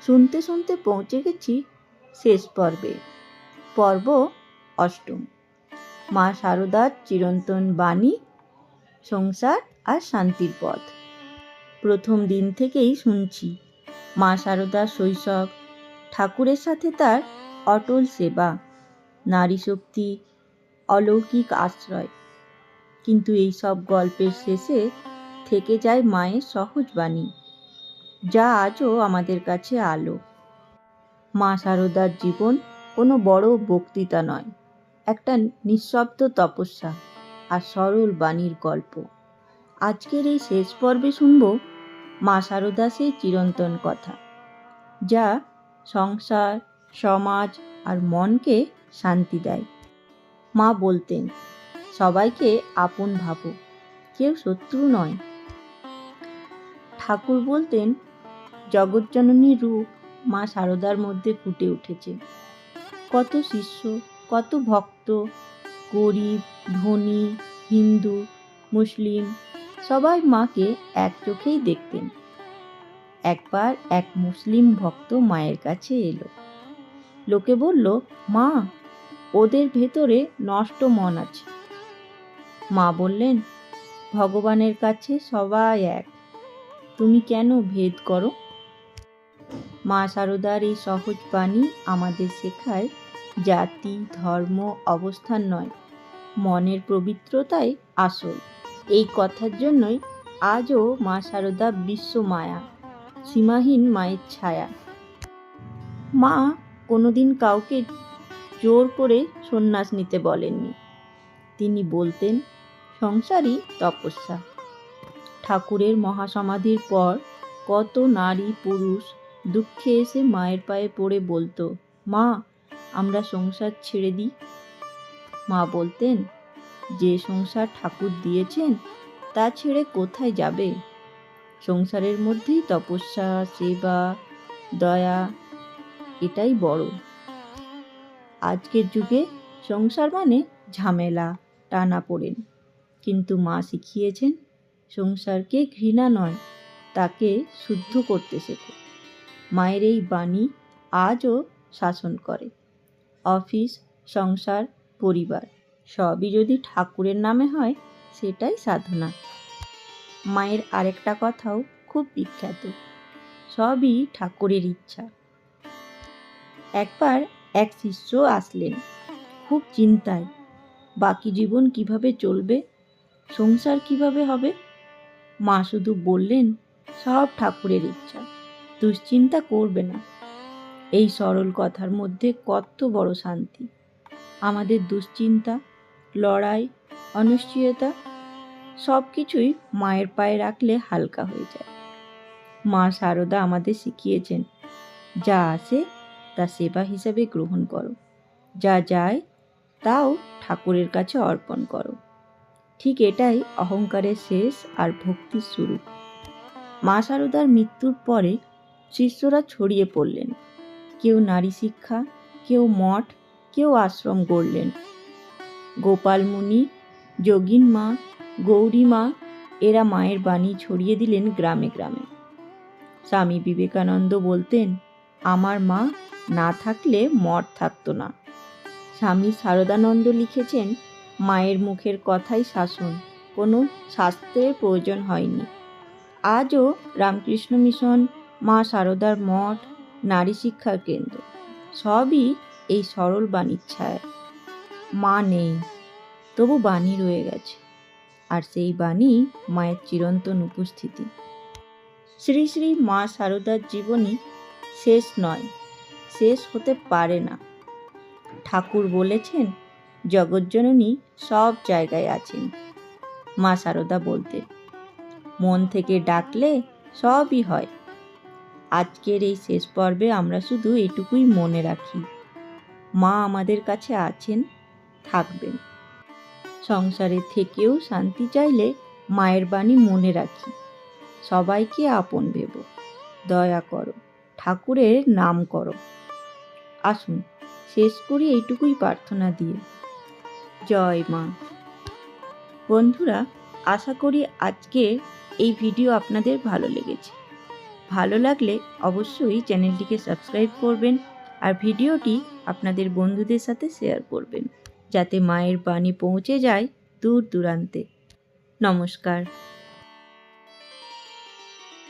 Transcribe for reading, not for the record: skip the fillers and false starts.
শুনতে শুনতে পৌঁছে গেছি শেষ পর্বে। পর্ব অষ্টম, মা শারদার চিরন্তন বাণী, সংসার আর শান্তির পথ। প্রথম দিন থেকেই শুনছি মা শারদার শৈশব, ঠাকুরের সাথে তার অটল সেবা, নারী শক্তি, অলৌকিক আশ্রয়। কিন্তু এই সব গল্পের শেষে থেকে যায় মায়ের সহজ বাণী, যা আজও আমাদের কাছে আলো। মা শারদার জীবন কোনো বড় বক্তৃতা নয়, একটা নিঃশব্দ তপস্যা আর সরল বাণীর গল্প। আজকের এই শেষ পর্বে শুনব মা শারদা সেই চিরন্তন কথা, যা সংসার, সমাজ আর মনকে শান্তি দেয়। মা বলতেন, সবাইকে আপন ভাবো, কেউ শত্রু নয়। ঠাকুর বলতেন, জগজ্জননীর রূপ মা শারদার মধ্যে ফুটে উঠেছে। কত শিষ্য, কত ভক্ত, গরিব, ধনী, হিন্দু, মুসলিম, সবাই মাকে এক চোখেই দেখতেন। একবার এক মুসলিম ভক্ত মায়ের কাছে এলো। লোকে বলল, মা, ওদের ভেতরে নষ্ট মন আছে। মা বললেন, ভগবানের কাছে সবাই এক, তুমি কেন ভেদ করো? মা শারদার এই সহজ বাণী আমাদের শেখায়, জাতি, ধর্ম, অবস্থান নয়, মনের পবিত্রতাই আসল। এই কথার জন্যই আজও মা শারদা বিশ্ব মায়া, সীমাহীন মায়ের ছায়া। মা কোনোদিন কাউকে জোর করে সন্ন্যাস নিতে বলেননি। তিনি বলতেন, সংসারই তপস্যা। ঠাকুরের মহাসমাধির পর কত নারী পুরুষ দুঃখে এসে মায়ের পায়ে পড়ে বলতো, মা, আমরা সংসার ছেড়ে দিই। মা বলতেন, যে সংসার ঠাকুর দিয়েছেন তা ছেড়ে কোথায় যাবে? সংসারের মধ্যেই তপস্যা, সেবা, দয়া, এটাই বড়। আজকের যুগে সংসার মানে ঝামেলা, টানাপোড়েন। কিন্তু মা শিখিয়েছেন, সংসারকে ঘৃণা নয়, তাকে শুদ্ধ করতে শেখো। মায়ের এই বাণী আজও শাসন করে। অফিস, সংসার, পরিবার সবই যদি ঠাকুরের নামে হয়, সেটাই সাধনা। মায়ের আরেকটা কথাও খুব বিখ্যাত, সবই ঠাকুরের ইচ্ছা। একবার এক শিষ্য আসলেন, খুব চিন্তায়, বাকি জীবন কিভাবে চলবে, সংসার কিভাবে হবে। মা শুধু বললেন, সব ঠাকুরের ইচ্ছা, দুশ্চিন্তা করবে না। এই সরল কথার মধ্যে কত বড় শান্তি। আমাদের দুশ্চিন্তা, লড়াই, অনিশ্চয়তা সব কিছুই মায়ের পায়ে রাখলে হালকা হয়ে যায়। মা শারদা আমাদের শিখিয়েছেন, যা আসে তা সেবা হিসাবে গ্রহণ করো, যা যায় তাও ঠাকুরের কাছে অর্পণ করো। ঠিক এটাই অহংকারের শেষ আর ভক্তির শুরু। মা শারদার মৃত্যুর পরে শিষ্যরা ছড়িয়ে পড়লেন। কেউ নারী শিক্ষা, কেউ মঠ, কেউ আশ্রম গড়লেন। গোপাল মুনি, যোগিন মা, গৌরী মা, এরা মায়ের বাণী ছড়িয়ে দিলেন গ্রামে গ্রামে। স্বামী বিবেকানন্দ বলতেন, আমার মা না থাকলে মঠ থাকতো না। স্বামী শারদানন্দ লিখেছেন, মায়ের মুখের কথাই শাসন, কোনো শাস্ত্রের প্রয়োজন হয়নি। আজও রামকৃষ্ণ মিশন, মা শারদার মঠ, নারী শিক্ষার কেন্দ্র, সবই এই সরল বাণীর ছায়া। মা নেই, তবু বাণী রয়ে গেছে, আর সেই বাণী মায়ের চিরন্তন উপস্থিতি। শ্রী শ্রী মা শারদার জীবনী শেষ নয়, শেষ হতে পারে না। ঠাকুর বলেছেন, জগজ্জননী সব জায়গায় আছেন। মা শারদা বলতেন, মন থেকে ডাকলে সবই হয়। আজকের এই শেষ পর্বে আমরা শুধু এটুকুই মনে রাখি, মা আমাদের কাছে আছেন, থাকবেন। সংসারে থেকেও শান্তি চাইলে মায়ের বাণী মনে রাখি, সবাইকে আপন ভেবো, দয়া করো, ঠাকুরের নাম করো। আসুন শেষ করি এইটুকুই প্রার্থনা দিয়ে, জয় মা। বন্ধুরা, আশা করি আজকের এই ভিডিও আপনাদের ভালো লেগেছে। ভালো লাগলে অবশ্যই চ্যানেলটিকে সাবস্ক্রাইব করবেন আর ভিডিওটি আপনাদের বন্ধুদের সাথে শেয়ার করবেন, যাতে মায়ের বাণী পৌঁছে যায় দূর দূরান্তে। নমস্কার।